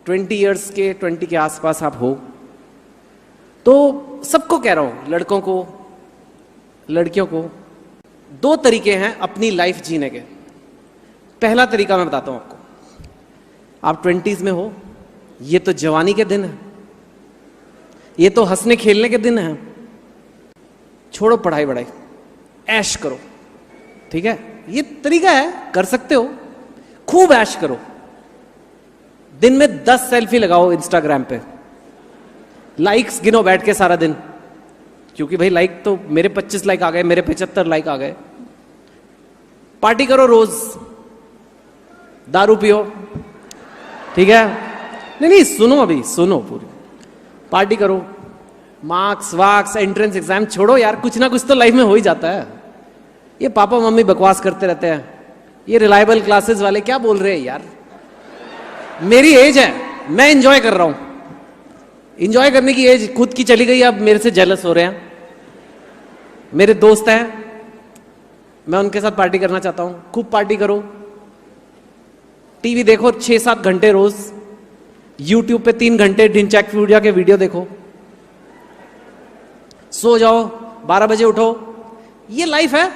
20 years के 20 के आसपास आप हो, तो सबको कह रहा हूं, लड़कों को लड़कियों को, 2 तरीके हैं अपनी लाइफ जीने के। पहला तरीका मैं बताता हूं आपको। आप 20s में हो, ये तो जवानी के दिन है, ये तो हंसने खेलने के दिन है। छोड़ो पढ़ाई वढ़ाई, ऐश करो, ठीक है? ये तरीका है, कर सकते हो, खूब ऐश करो। दिन में 10 सेल्फी लगाओ इंस्टाग्राम पे, लाइक्स गिनो बैठ के सारा दिन, क्योंकि भाई लाइक तो मेरे 25 लाइक आ गए, मेरे 75 लाइक आ गए। पार्टी करो रोज, दारू पियो, ठीक है? नहीं सुनो, अभी सुनो पूरी। पार्टी करो, मार्क्स वार्क्स एंट्रेंस एग्जाम छोड़ो यार, कुछ ना कुछ तो लाइफ में हो ही जाता है। ये पापा मम्मी बकवास करते रहते हैं, ये रिलायबल क्लासेस वाले क्या बोल रहे हैं यार। मेरी एज है, मैं एंजॉय कर रहा हूं, एंजॉय करने की एज खुद की चली गई, अब मेरे से जेलस हो रहे हैं। मेरे दोस्त हैं, मैं उनके साथ पार्टी करना चाहता हूं, खूब पार्टी करो। टीवी देखो 6-7 घंटे रोज, यूट्यूब पे 3 घंटे ढिंचैक पूजा के वीडियो देखो, सो जाओ, 12 बजे उठो। ये लाइफ है।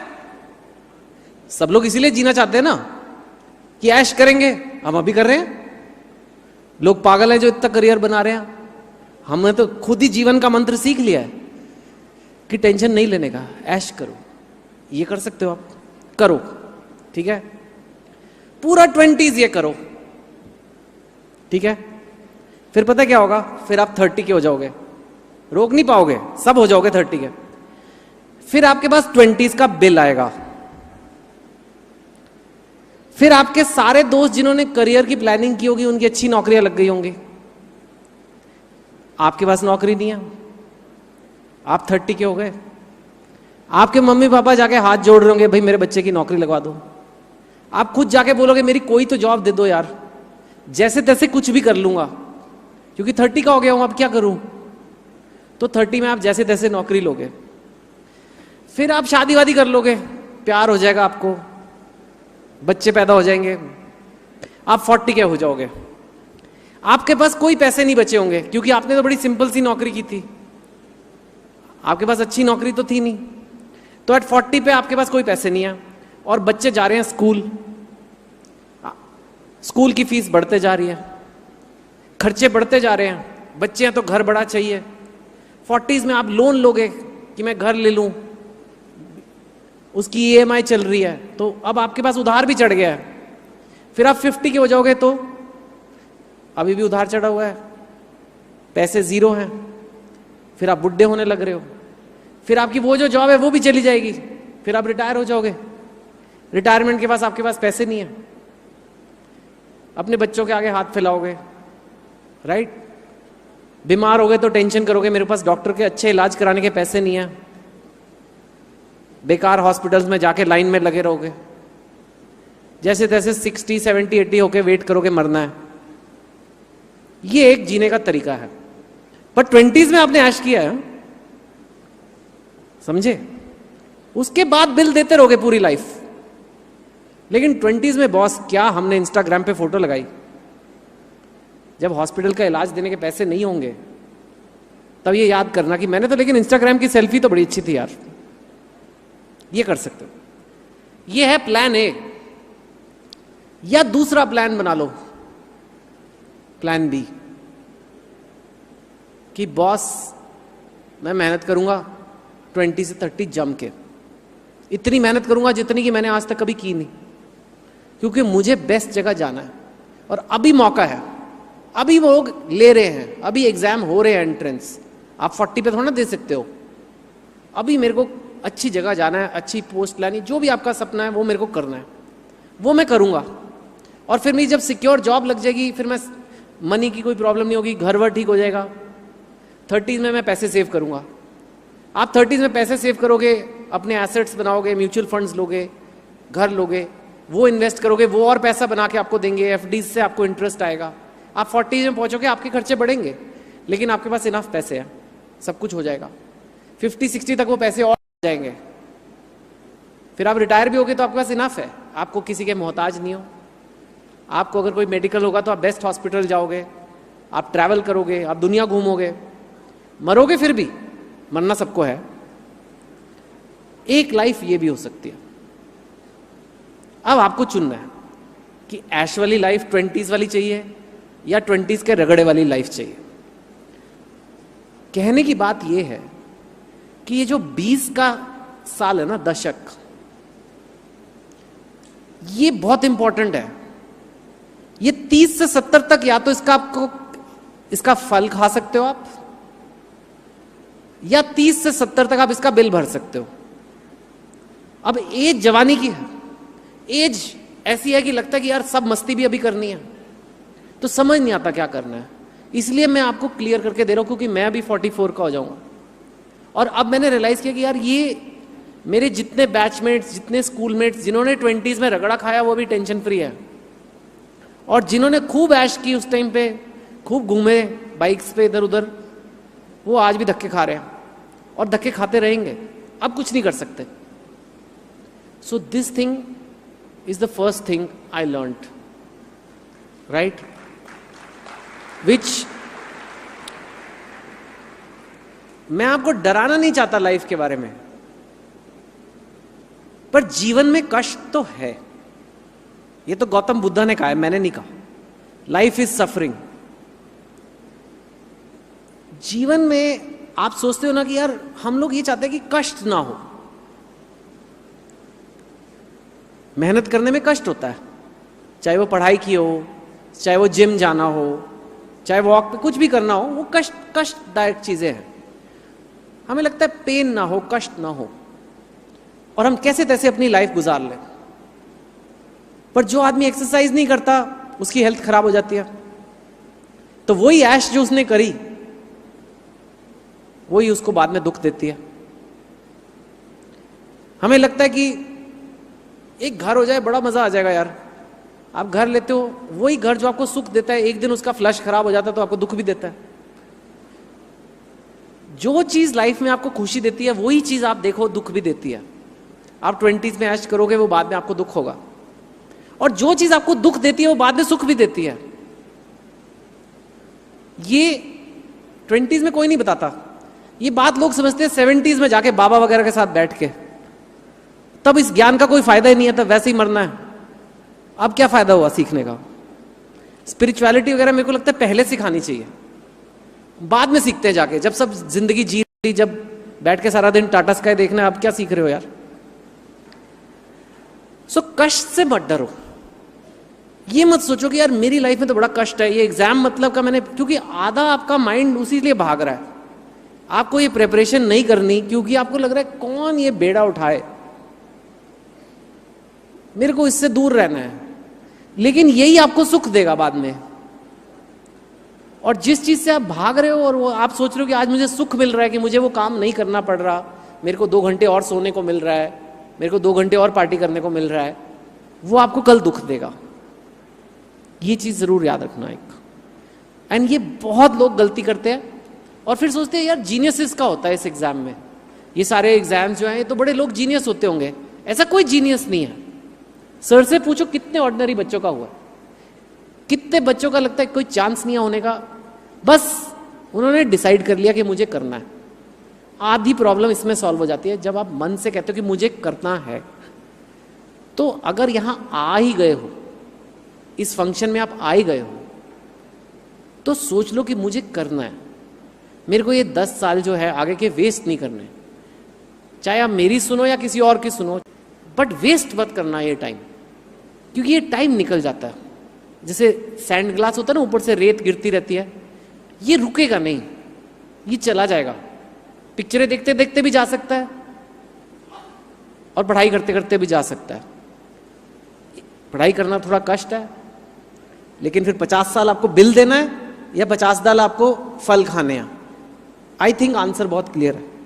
सब लोग इसीलिए जीना चाहते हैं ना, कि ऐश करेंगे। हम अभी कर रहे हैं। लोग पागल हैं जो इतना करियर बना रहे हैं। हमने तो खुद ही जीवन का मंत्र सीख लिया है कि टेंशन नहीं लेने का, ऐश करो। ये कर सकते हो आप, करो, ठीक है? पूरा 20s ये करो, ठीक है? फिर पता क्या होगा, फिर आप 30 के हो जाओगे, रोक नहीं पाओगे, सब हो जाओगे 30 के। फिर आपके पास 20s का बिल आएगा। फिर आपके सारे दोस्त जिन्होंने करियर की प्लानिंग की होगी, उनकी अच्छी नौकरियां लग गई होंगी, आपके पास नौकरी नहीं है, आप 30 के हो गए। आपके मम्मी पापा जाके हाथ जोड़ रहे होंगे, भाई मेरे बच्चे की नौकरी लगवा दो। आप खुद जाके बोलोगे मेरी कोई तो जॉब दे दो यार, जैसे तैसे कुछ भी कर लूंगा, क्योंकि 30 का हो गया हूं, अब क्या करूं। तो 30 में आप जैसे तैसे नौकरी लोगे, फिर आप शादी वादी कर लोगे, प्यार हो जाएगा आपको, बच्चे पैदा हो जाएंगे, आप 40 के हो जाओगे। आपके पास कोई पैसे नहीं बचे होंगे, क्योंकि आपने तो बड़ी सिंपल सी नौकरी की थी, आपके पास अच्छी नौकरी तो थी नहीं। तो एट 40 पे आपके पास कोई पैसे नहीं है, और बच्चे जा रहे हैं स्कूल, स्कूल की फीस बढ़ते जा रही है, खर्चे बढ़ते जा रहे हैं, बच्चे हैं तो घर बड़ा चाहिए। 40s में आप लोन लोगे कि मैं घर ले लूं, उसकी EMI चल रही है, तो अब आपके पास उधार भी चढ़ गया है। फिर आप 50 के हो जाओगे तो अभी भी उधार चढ़ा हुआ है, पैसे जीरो हैं, फिर आप बुढ़े होने लग रहे हो, फिर आपकी वो जो जॉब है वो भी चली जाएगी, फिर आप रिटायर हो जाओगे। रिटायरमेंट के पास आपके पास पैसे नहीं है, अपने बच्चों के आगे हाथ फैलाओगे, राइट? बीमार हो गए तो टेंशन करोगे, मेरे पास डॉक्टर के अच्छे इलाज कराने के पैसे नहीं है, बेकार हॉस्पिटल्स में जाके लाइन में लगे रहोगे, जैसे तैसे 60, 70, 80 होके वेट करोगे, मरना है। ये एक जीने का तरीका है। पर 20s में आपने ऐश किया है, समझे? उसके बाद बिल देते रहोगे पूरी लाइफ। लेकिन 20s में बॉस, क्या हमने इंस्टाग्राम पे फोटो लगाई, जब हॉस्पिटल का इलाज देने के पैसे नहीं होंगे तब ये याद करना कि मैंने तो, लेकिन इंस्टाग्राम की सेल्फी तो बड़ी अच्छी थी यार। ये कर सकते हो। ये है प्लान ए। या दूसरा प्लान बना लो, प्लान बी, कि बॉस मैं मेहनत करूंगा 20 से 30 जम के, इतनी मेहनत करूंगा जितनी कि मैंने आज तक कभी की नहीं, क्योंकि मुझे बेस्ट जगह जाना है और अभी मौका है, अभी वो लोग ले रहे हैं, अभी एग्जाम हो रहे हैं एंट्रेंस। आप 40 पे थोड़ा ना दे सकते हो। अभी मेरे को अच्छी जगह जाना है, अच्छी पोस्ट लानी, जो भी आपका सपना है वो मेरे को करना है, वो मैं करूंगा। और फिर मेरी जब सिक्योर जॉब लग जाएगी, फिर मैं, मनी की कोई प्रॉब्लम नहीं होगी, घर वर ठीक हो जाएगा। 30s में मैं पैसे सेव करूंगा। आप 30s में पैसे सेव करोगे, अपने एसेट्स बनाओगे, म्यूचुअल फंड्स लोगे, घर लोगे, वो इन्वेस्ट करोगे, वो और पैसा बना के आपको देंगे, FD से आपको इंटरेस्ट आएगा। आप 40 में पहुंचोगे, आपके खर्चे बढ़ेंगे, लेकिन आपके पास इनफ पैसे हैं, सब कुछ हो जाएगा। 50-60 तक वो पैसे और जाएंगे, फिर आप रिटायर भी होगे तो आपके पास इनफ है, आपको किसी के मोहताज नहीं हो। आपको अगर कोई मेडिकल होगा तो आप बेस्ट हॉस्पिटल जाओगे, आप ट्रैवल करोगे, आप दुनिया घूमोगे, मरोगे फिर भी, मरना सबको है। एक लाइफ ये भी हो सकती है। अब आपको चुनना है कि ऐश वाली लाइफ 20s वाली चाहिए या 20s के रगड़े वाली लाइफ चाहिए। कहने की बात यह है कि ये जो 20 का साल है ना, दशक, ये बहुत इंपॉर्टेंट है। ये 30 से 70 तक या तो इसका फल खा सकते हो आप, या 30 से 70 तक आप इसका बिल भर सकते हो। अब एज जवानी की है, एज ऐसी है कि लगता है कि यार सब मस्ती भी अभी करनी है, तो समझ नहीं आता क्या करना है। इसलिए मैं आपको क्लियर करके दे रहा हूं, क्योंकि मैं अभी 44 का हो जाऊंगा। और अब मैंने रियलाइज किया कि यार ये मेरे जितने बैचमेट्स, जितने स्कूलमेट्स जिन्होंने 20s में रगड़ा खाया, वो भी टेंशन फ्री है। और जिन्होंने खूब ऐश की उस टाइम पे, खूब घूमे बाइक्स पे इधर उधर, वो आज भी धक्के खा रहे हैं और धक्के खाते रहेंगे। अब कुछ नहीं कर सकते। So this thing is the first thing I learned, right, which मैं आपको डराना नहीं चाहता लाइफ के बारे में, पर जीवन में कष्ट तो है। ये तो गौतम बुद्धा ने कहा है, मैंने नहीं कहा। Life is suffering. जीवन में आप सोचते हो ना कि यार हम लोग ये चाहते हैं कि कष्ट ना हो। मेहनत करने में कष्ट होता है, चाहे वो पढ़ाई की हो, चाहे वो जिम जाना हो, चाहे वॉक पे कुछ भी करना हो, वो कष्टदायक चीजें हैं। हमें लगता है पेन ना हो, कष्ट ना हो, और हम कैसे तैसे अपनी लाइफ गुजार लें। पर जो आदमी एक्सरसाइज नहीं करता, उसकी हेल्थ खराब हो जाती है। तो वही ऐश जो उसने करी, वही उसको बाद में दुख देती है। हमें लगता है कि एक घर हो जाए, बड़ा मजा आ जाएगा यार। आप घर लेते हो, वही घर जो आपको सुख देता है, एक दिन उसका फ्लश खराब हो जाता है तो आपको दुख भी देता है। जो चीज लाइफ में आपको खुशी देती है, वही चीज आप देखो दुख भी देती है। आप 20s में ऐश करोगे, वो बाद में आपको दुख होगा। और जो चीज आपको दुख देती है, वो बाद में सुख भी देती है। ये 20s में कोई नहीं बताता। ये बात लोग समझते हैं 70s में जाके बाबा वगैरह के साथ बैठ के, तब इस ज्ञान का कोई फायदा ही नहीं है, तब वैसे ही मरना है। अब क्या फायदा हुआ सीखने का? स्पिरिचुअलिटी वगैरह मेरे को लगता है पहले सिखानी चाहिए, बाद में सीखते हैं जाके, जब सब जिंदगी जी रही, जब बैठ के सारा दिन टाटा स्काई देखना है। अब क्या सीख रहे हो यार? सो कष्ट से मत डरो। ये मत सोचो कि यार मेरी लाइफ में तो बड़ा कष्ट है, ये एग्जाम मतलब का मैंने, क्योंकि आधा आपका माइंड उसी लिए भाग रहा है। आपको ये प्रिपरेशन नहीं करनी क्योंकि आपको लग रहा है कौन ये बेड़ा उठाए, मेरे को इससे दूर रहना है। लेकिन यही आपको सुख देगा बाद में। और जिस चीज से आप भाग रहे हो और वो आप सोच रहे हो कि आज मुझे सुख मिल रहा है कि मुझे वो काम नहीं करना पड़ रहा, मेरे को 2 घंटे और सोने को मिल रहा है, मेरे को 2 घंटे और पार्टी करने को मिल रहा है, वो आपको कल दुख देगा। ये चीज जरूर याद रखना एक। एंड ये बहुत लोग गलती करते हैं और फिर सोचते हैं यार जीनियस इसका होता है इस एग्जाम में। ये सारे एग्जाम्स जो हैं, ये तो बड़े लोग जीनियस होते होंगे। ऐसा कोई जीनियस नहीं है। सर से पूछो कितने ऑर्डिनरी बच्चों का हुआ, कितने बच्चों का लगता है कोई चांस नहीं है होने का, बस उन्होंने डिसाइड कर लिया कि मुझे करना है। आधी प्रॉब्लम इसमें सॉल्व हो जाती है जब आप मन से कहते हो कि मुझे करना है। तो अगर यहां आ ही गए हो, इस फंक्शन में आप आ ही गए हो, तो सोच लो कि मुझे करना है। मेरे को ये 10 साल जो है आगे के वेस्ट नहीं करने। चाहे आप मेरी सुनो या किसी और की सुनो, बट वेस्ट मत करना ये टाइम, क्योंकि ये टाइम निकल जाता है। जैसे सैंड ग्लास होता है ना, ऊपर से रेत गिरती रहती है, ये रुकेगा नहीं, ये चला जाएगा। पिक्चरें देखते देखते भी जा सकता है और पढ़ाई करते करते भी जा सकता है। पढ़ाई करना थोड़ा कष्ट है, लेकिन फिर 50 साल आपको बिल देना है या 50 साल आपको फल खाने हैं? आई थिंक आंसर बहुत क्लियर है।